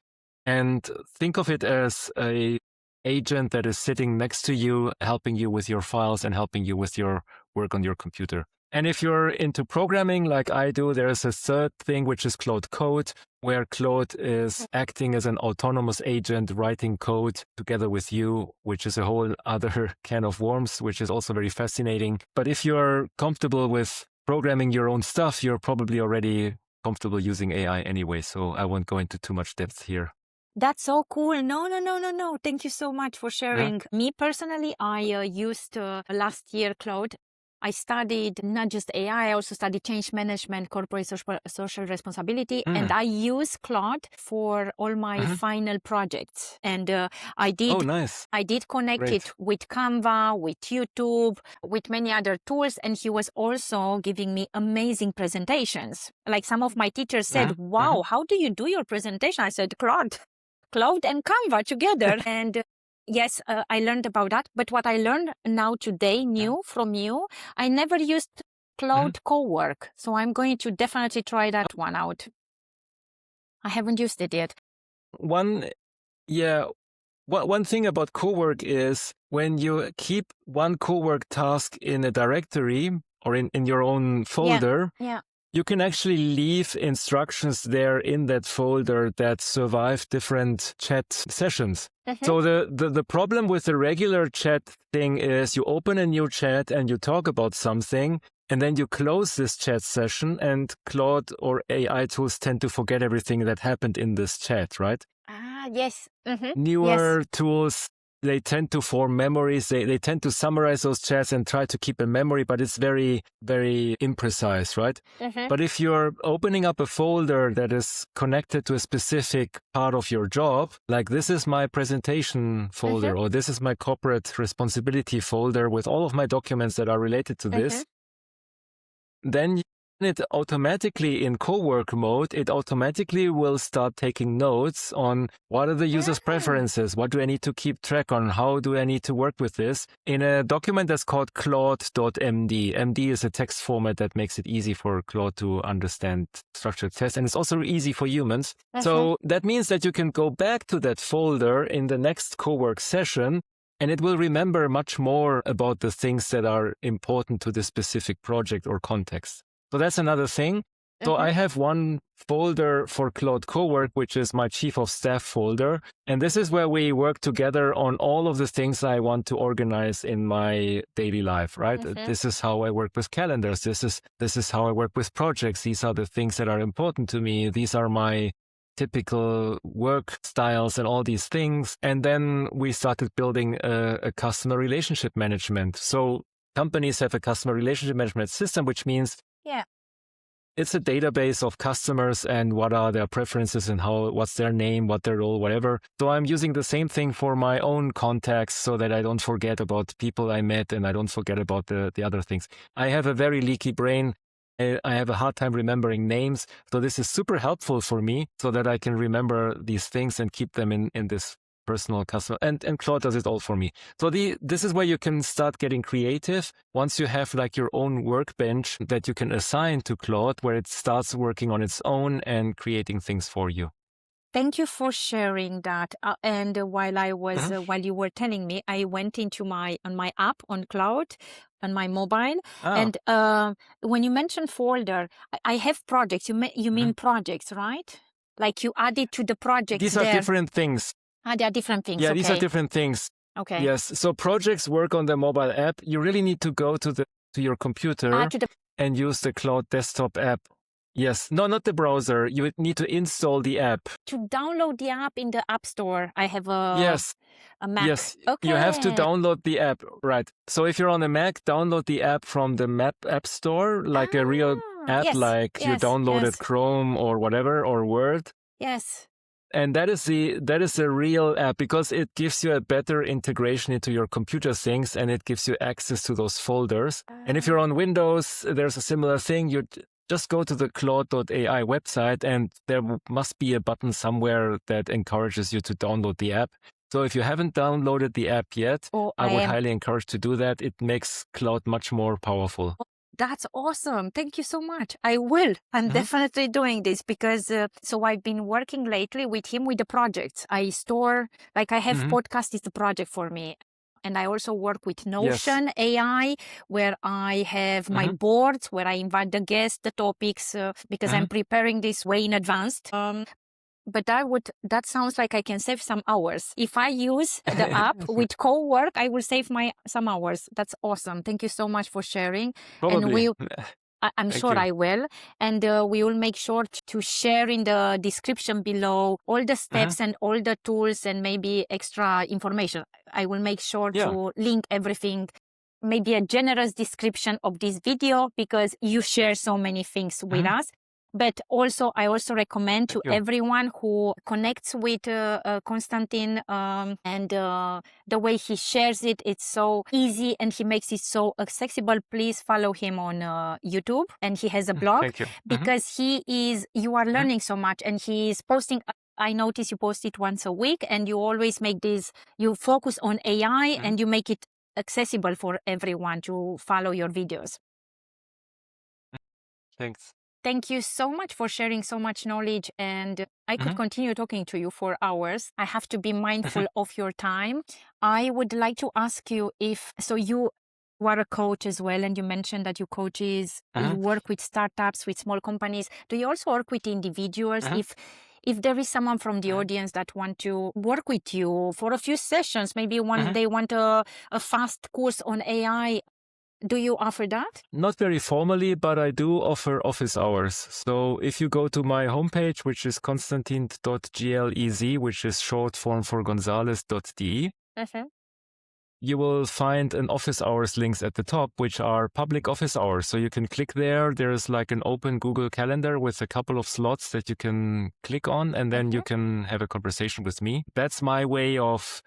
and think of it as an agent that is sitting next to you, helping you with your files and helping you with your work on your computer. And if you're into programming like I do, there's a third thing, which is Claude Code, where Claude is acting as an autonomous agent, writing code together with you, which is a whole other can of worms, which is also very fascinating. But if you're comfortable with programming your own stuff, you're probably already comfortable using AI anyway, so I won't go into too much depth here. That's so cool. No. Thank you so much for sharing. Me personally, I used last year Claude. I studied not just AI, I also studied change management, corporate social responsibility, and I use Claude for all my final projects. And I did connect it with Canva, with YouTube, with many other tools, and he was also giving me amazing presentations. Like some of my teachers said, wow, how do you do your presentation? I said, Claude and Canva together. And yes, I learned about that. But what I learned now today, new from you, I never used Claude Cowork. So I'm going to definitely try that one out. I haven't used it yet. One thing about Cowork is when you keep one Cowork task in a directory or in your own folder, you can actually leave instructions there in that folder that survive different chat sessions. So the problem with the regular chat thing is you open a new chat and you talk about something, and then you close this chat session, and Claude or AI tools tend to forget everything that happened in this chat, right? Yes. Newer tools, they tend to form memories. They tend to summarize those chats and try to keep a memory, but it's very, very imprecise, right? But if you're opening up a folder that is connected to a specific part of your job, like this is my presentation folder, or this is my corporate responsibility folder with all of my documents that are related to this, then it automatically in Cowork mode, it automatically will start taking notes on what are the user's preferences, what do I need to keep track on, how do I need to work with this in a document that's called Claude.md. MD is a text format that makes it easy for Claude to understand structured text, and it's also easy for humans. So that means that you can go back to that folder in the next Cowork session, and it will remember much more about the things that are important to the specific project or context. So that's another thing. So I have one folder for Claude Cowork, which is my chief of staff folder. And this is where we work together on all of the things I want to organize in my daily life, right? This is how I work with calendars. This is how I work with projects. These are the things that are important to me. These are my typical work styles and all these things. And then we started building a customer relationship management. So companies have a customer relationship management system, which means it's a database of customers and what are their preferences and what's their name, what their role, whatever. So I'm using the same thing for my own contacts so that I don't forget about people I met and I don't forget about the other things. I have a very leaky brain. I have a hard time remembering names. So this is super helpful for me so that I can remember these things and keep them in this personal customer. And Claude does it all for me. So this is where you can start getting creative once you have like your own workbench that you can assign to Claude, where it starts working on its own and creating things for you. Thank you for sharing that. And while I was, while you were telling me, I went into my app on Cloud, on my mobile, and when you mentioned folder, I have projects. You mean projects, right? Like you added to the project. These are different things. They are different things. Yeah, these are different things. Okay. Yes. So projects work on the mobile app. You really need to go to your computer and use the Cloud desktop app. Yes. No, not the browser. You need to install the app. To download the app in the App Store, I have a Mac. Yes. Okay. You have to download the app. Right. So if you're on a Mac, download the app from the App Store, like a real app, you downloaded Chrome or whatever, or Word. Yes. And that is a real app because it gives you a better integration into your computer things and it gives you access to those folders. And if you're on Windows, there's a similar thing. You just go to the Claude.ai website and there must be a button somewhere that encourages you to download the app. So if you haven't downloaded the app yet, I would highly encourage to do that. It makes Claude much more powerful. That's awesome. Thank you so much. I will. I'm definitely doing this because so I've been working lately with him with the projects. I store, like I have podcast is the project for me. And I also work with Notion AI, where I have my boards, where I invite the guests, the topics, because I'm preparing this way in advance. But that sounds like I can save some hours. If I use the app with Cowork, I will save some hours. That's awesome. Thank you so much for sharing. Probably. And I'm sure I will. And we will make sure to share in the description below all the steps and all the tools and maybe extra information. I will make sure to link everything, maybe a generous description of this video because you share so many things with us. But also, I also recommend to everyone who connects with Constantin and the way he shares it, it's so easy and he makes it so accessible. Please follow him on YouTube, and he has a blog because you are learning so much, and he is posting. I notice you post it once a week, and you always make you focus on AI and you make it accessible for everyone to follow your videos. Thanks. Thank you so much for sharing so much knowledge, and I could continue talking to you for hours. I have to be mindful of your time. I would like to ask you You are a coach as well, and you mentioned that you coaches, you work with startups, with small companies. Do you also work with individuals? If there is someone from the audience that want to work with you for a few sessions, maybe they want a fast course on AI, do you offer that? Not very formally, but I do offer office hours. So if you go to my homepage, which is constantin.glez, which is short form for gonzalez.de, you will find an office hours links at the top, which are public office hours. So you can click there. There's like an open Google Calendar with a couple of slots that you can click on, and then you can have a conversation with me. That's my way of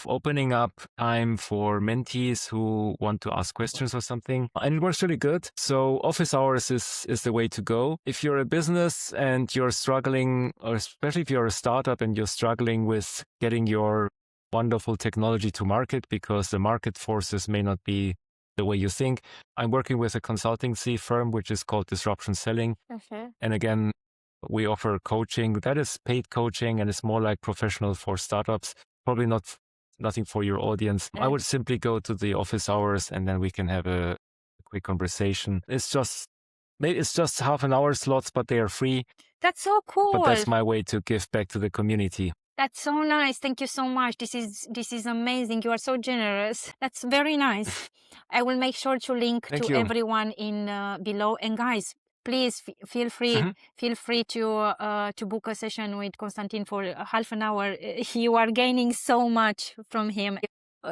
opening up time for mentees who want to ask questions or something. And it works really good. So office hours is the way to go. If you're a business and you're struggling, or especially if you're a startup and you're struggling with getting your wonderful technology to market because the market forces may not be the way you think. I'm working with a consultancy firm, which is called Disruption Selling. And again, we offer coaching that is paid coaching and it's more like professional for startups. Probably nothing for your audience. I would simply go to the office hours and then we can have a quick conversation. It's just half an hour slots, but they are free. That's so cool. But that's my way to give back to the community. That's so nice. Thank you so much. This is amazing. You are so generous. That's very nice. I will make sure to link Thank to you. everyone in below. And guys, please feel free to book a session with Constantin for half an hour. You are gaining so much from him.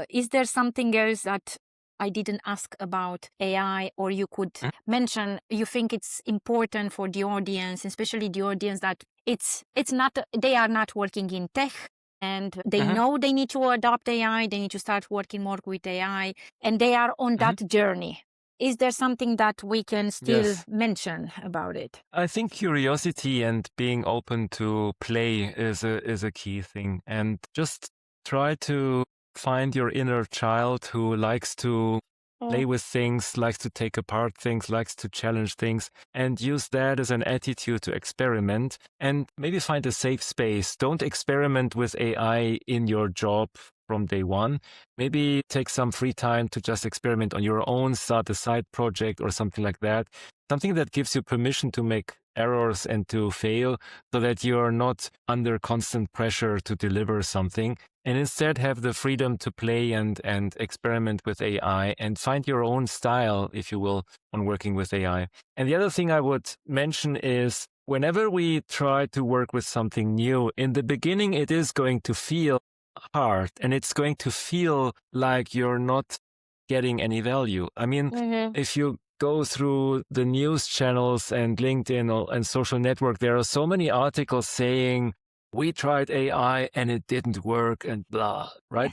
Is there something else that I didn't ask about AI, or you could mention you think it's important for the audience, especially the audience that it's not, they are not working in tech and they know they need to adopt AI, they need to start working more with AI, and they are on that journey. Is there something that we can still mention about it? I think curiosity and being open to play is a key thing, and just try to find your inner child who likes to play with things, likes to take apart things, likes to challenge things, and use that as an attitude to experiment and maybe find a safe space. Don't experiment with AI in your job from day one. Maybe take some free time to just experiment on your own, start a side project or something like that. Something that gives you permission to make errors and to fail so that you're not under constant pressure to deliver something, and instead have the freedom to play and experiment with AI and find your own style, if you will, on working with AI. And the other thing I would mention is whenever we try to work with something new, in the beginning, it is going to feel hard and it's going to feel like you're not getting any value. I mean, if you go through the news channels and LinkedIn and social network, there are so many articles saying, we tried AI and it didn't work and blah, right?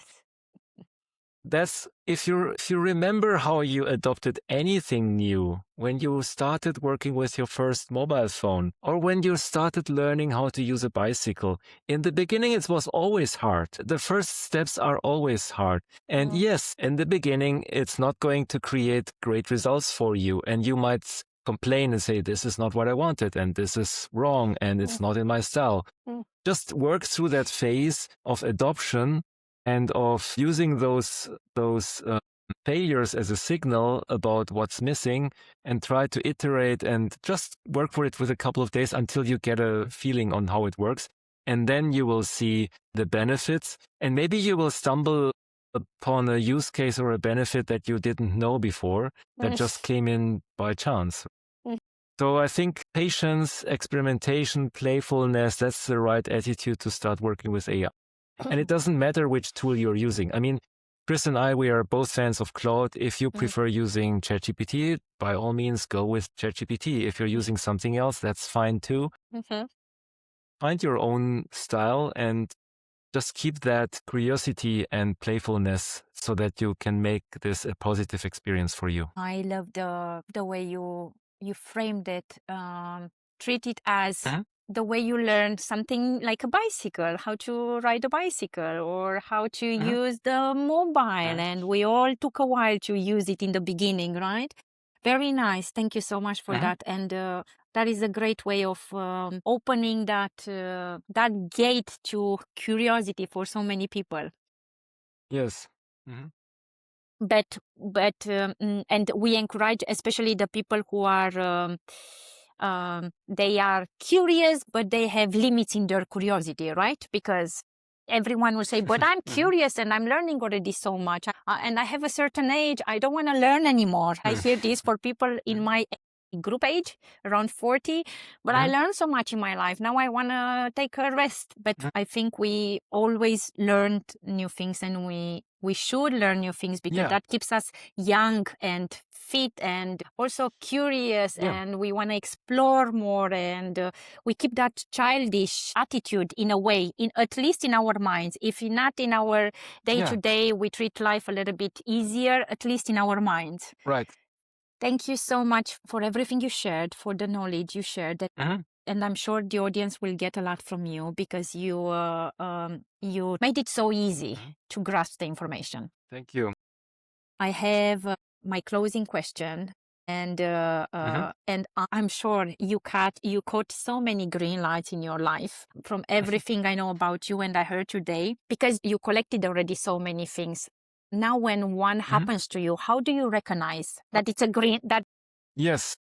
That's if you remember how you adopted anything new when you started working with your first mobile phone or when you started learning how to use a bicycle. In the beginning, it was always hard. The first steps are always hard. And yes, in the beginning, it's not going to create great results for you. And you might complain and say, this is not what I wanted and this is wrong and it's not in my style. Just work through that phase of adoption and of using those failures as a signal about what's missing, and try to iterate and just work for it with a couple of days until you get a feeling on how it works. And then you will see the benefits, and maybe you will stumble upon a use case or a benefit that you didn't know before that just came in by chance. So I think patience, experimentation, playfulness, that's the right attitude to start working with AI. And it doesn't matter which tool you're using. I mean, Cris and I, we are both fans of Claude. If you prefer using ChatGPT, by all means, go with ChatGPT. If you're using something else, that's fine too. Find your own style and just keep that curiosity and playfulness so that you can make this a positive experience for you. I love the way you framed it. Treat it as the way you learn something like a bicycle, how to ride a bicycle or how to use the mobile. And we all took a while to use it in the beginning, right? Very nice. Thank you so much for that. And that is a great way of opening that gate to curiosity for so many people. Yes. and we encourage, especially the people who are they are curious, but they have limits in their curiosity, right? Because everyone will say, but I'm curious and I'm learning already so much. And I have a certain age. I don't want to learn anymore. I hear this for people in my group age, around 40. But I learned so much in my life. Now I want to take a rest. But I think we always learned new things, and we should learn new things because that keeps us young and fit and also curious, and we want to explore more, and we keep that childish attitude in a way, at least in our minds. If not in our day-to-day, we treat life a little bit easier, at least in our minds. Right. Thank you so much for everything you shared, for the knowledge you shared. And I'm sure the audience will get a lot from you because you made it so easy to grasp the information. Thank you. I have my closing question, and I'm sure you caught so many green lights in your life from everything I know about you and I heard today, because you collected already so many things. Now, when one happens to you, how do you recognize that it's a green? Yes.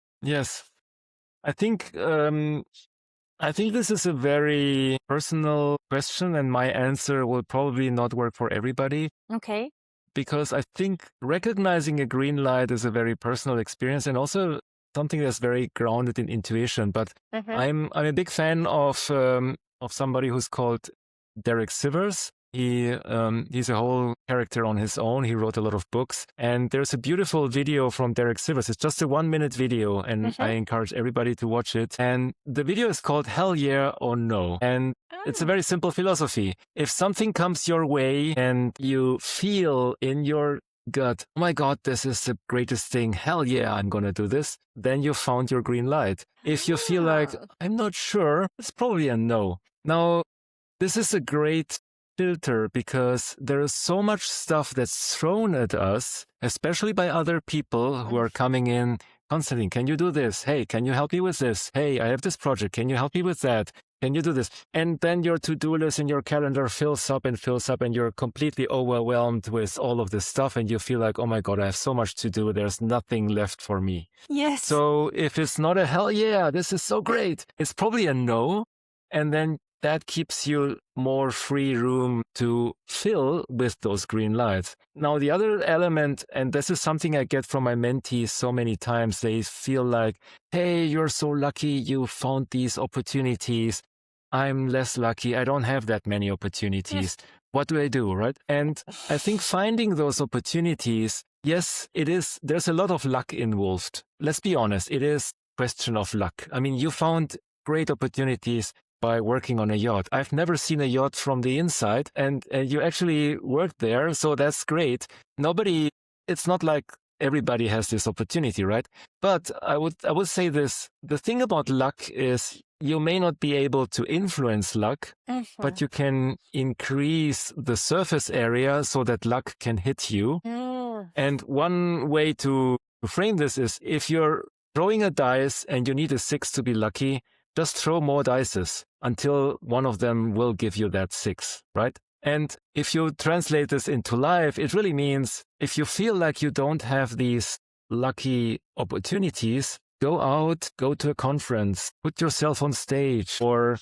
I think this is a very personal question, and my answer will probably not work for everybody. Okay. Because I think recognizing a green light is a very personal experience, and also something that's very grounded in intuition. But I'm a big fan of somebody who's called Derek Sivers. He's a whole character on his own. He wrote a lot of books, and there's a beautiful video from Derek Sivers. It's just a 1-minute video, and I encourage everybody to watch it. And the video is called Hell Yeah or No. And it's a very simple philosophy. If something comes your way and you feel in your gut, oh my God, this is the greatest thing, hell yeah, I'm gonna do this, then you found your green light. If you feel like, I'm not sure, it's probably a no. Now, this is a great filter because there is so much stuff that's thrown at us, especially by other people who are coming in. Constantine, can you do this? Hey, can you help me with this? Hey, I have this project. Can you help me with that? Can you do this? And then your to-do list in your calendar fills up, and you're completely overwhelmed with all of this stuff, and you feel like, oh my God, I have so much to do. There's nothing left for me. Yes. So if it's not a hell yeah, this is so great, it's probably a no. And then that keeps you more free room to fill with those green lights. Now, the other element, and this is something I get from my mentees so many times, they feel like, hey, you're so lucky you found these opportunities. I'm less lucky. I don't have that many opportunities. Yes. What do I do, right? And I think finding those opportunities, yes, it is. There's a lot of luck involved. Let's be honest. It is a question of luck. I mean, you found great opportunities by working on a yacht. I've never seen a yacht from the inside, and you actually worked there, so that's great. It's not like everybody has this opportunity, right? But I would say this, the thing about luck is you may not be able to influence luck, but you can increase the surface area so that luck can hit you. And one way to frame this is, if you're throwing a dice and you need a 6 to be lucky, just throw more dices until one of them will give you that 6, right? And if you translate this into life, it really means if you feel like you don't have these lucky opportunities, go out, go to a conference, put yourself on stage, or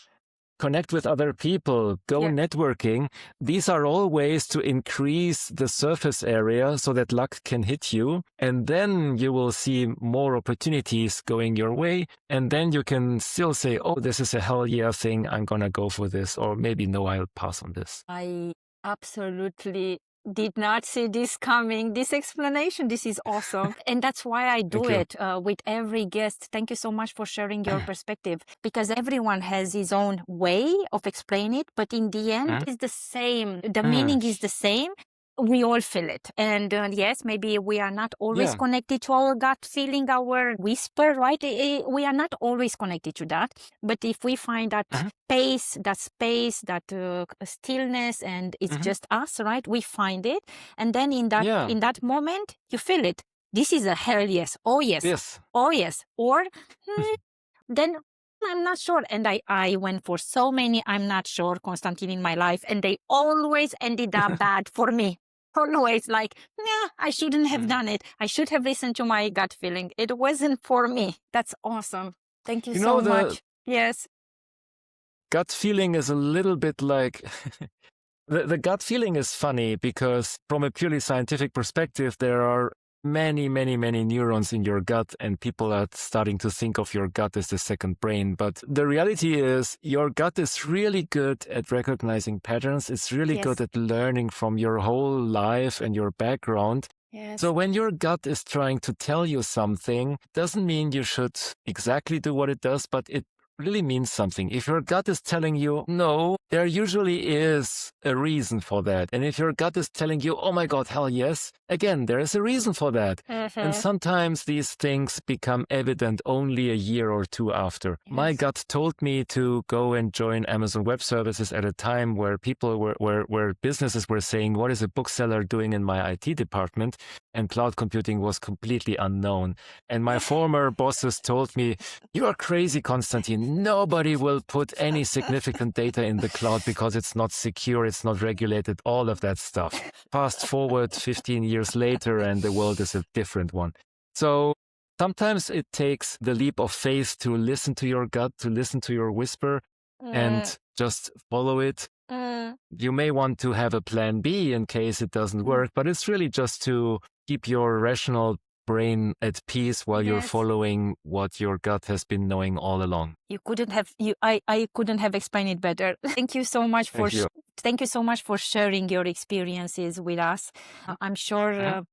connect with other people, go networking. These are all ways to increase the surface area so that luck can hit you. And then you will see more opportunities going your way. And then you can still say, oh, this is a hell yeah thing. I'm going to go for this. Or maybe, no, I'll pass on this. I absolutely did not see this coming, this explanation. This is awesome. And that's why I do it with every guest. Thank you so much for sharing your perspective, because everyone has his own way of explaining it, but in the end, it's the same. The meaning is the same. We all feel it. And yes, maybe we are not always connected to our gut feeling, our whisper, right? We are not always connected to that. But if we find that space, that stillness, and it's just us, right? We find it. And then in that moment, you feel it. This is a hell yes. Oh, yes. Yes. Oh, yes. Or then I'm not sure. And I went for so many I'm not sure, Constantine, in my life, and they always ended up bad for me. always like, nah, I shouldn't have done it. I should have listened to my gut feeling. It wasn't for me. That's awesome. Thank you so much. Yes. Gut feeling is a little bit like the gut feeling is funny because from a purely scientific perspective, there are many neurons in your gut, and people are starting to think of your gut as the second brain. But the reality is your gut is really good at recognizing patterns. It's really good at learning from your whole life and your background. Yes. So when your gut is trying to tell you something, doesn't mean you should exactly do what it does, but it really means something. If your gut is telling you no, there usually is a reason for that. And if your gut is telling you, oh my God, hell yes, again, there is a reason for that. And sometimes these things become evident only a year or two after. Yes. My gut told me to go and join Amazon Web Services at a time where people where businesses were saying, what is a bookseller doing in my IT department? And cloud computing was completely unknown. And my former bosses told me, you are crazy, Constantin. Nobody will put any significant data in the cloud because it's not secure, it's not regulated, all of that stuff. Fast forward 15 years later and the world is a different one. So sometimes it takes the leap of faith to listen to your gut, to listen to your whisper and just follow it. You may want to have a plan B in case it doesn't work, but it's really just to keep your rational brain at peace while you're following what your gut has been knowing all along. I couldn't have explained it better. Thank you so much thank you so much for sharing your experiences with us. I'm sure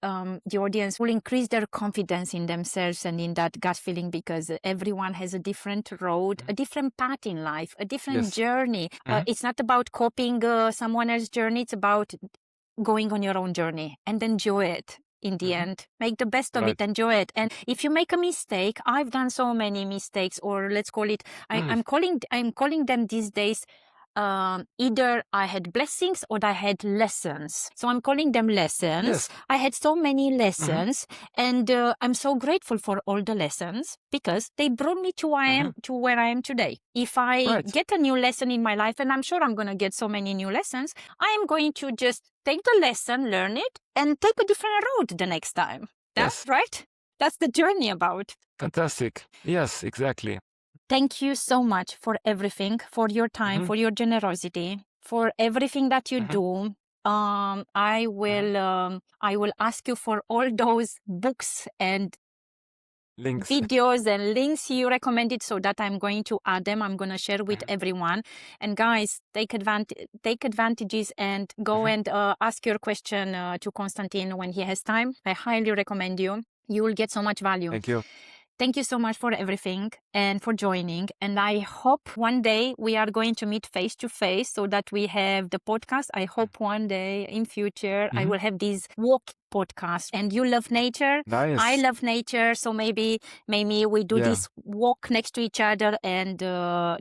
the audience will increase their confidence in themselves and in that gut feeling, because everyone has a different road, a different path in life, a different journey. It's not about copying someone else's journey. It's about going on your own journey and enjoy it. In the end, make the best of it, enjoy it. And if you make a mistake, I've done so many mistakes, or let's call it, I'm calling them these days, either I had blessings or I had lessons. So I'm calling them lessons. Yes. I had so many lessons, and I'm so grateful for all the lessons, because they brought me to where I am today. If I get a new lesson in my life, and I'm sure I'm going to get so many new lessons, I am going to just take the lesson, learn it, and take a different road the next time. That's right. That's the journey about. Fantastic. Yes, exactly. Thank you so much for everything, for your time, for your generosity, for everything that you do. I will ask you for all those books and videos and links you recommended, so that I'm going to add them. I'm going to share with everyone. And guys, take advantages and go and ask your question to Constantin when he has time. I highly recommend you. You will get so much value. Thank you. Thank you so much for everything and for joining. And I hope one day we are going to meet face to face, so that we have the podcast. I hope one day in future I will have this walk podcast. And you love nature. Nice. I love nature. So maybe we do this walk next to each other and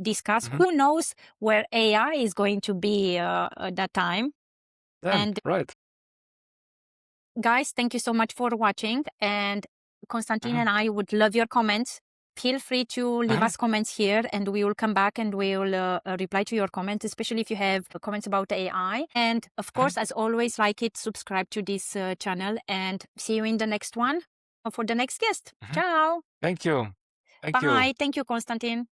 discuss. Who knows where AI is going to be at that time. Guys, thank you so much for watching. And Constantin and I would love your comments. Feel free to leave us comments here, and we will come back and we will reply to your comments, especially if you have comments about AI. And of course, as always, like it, subscribe to this channel, and see you in the next one for the next guest. Ciao. Thank you. Bye. Thank you, Constantin.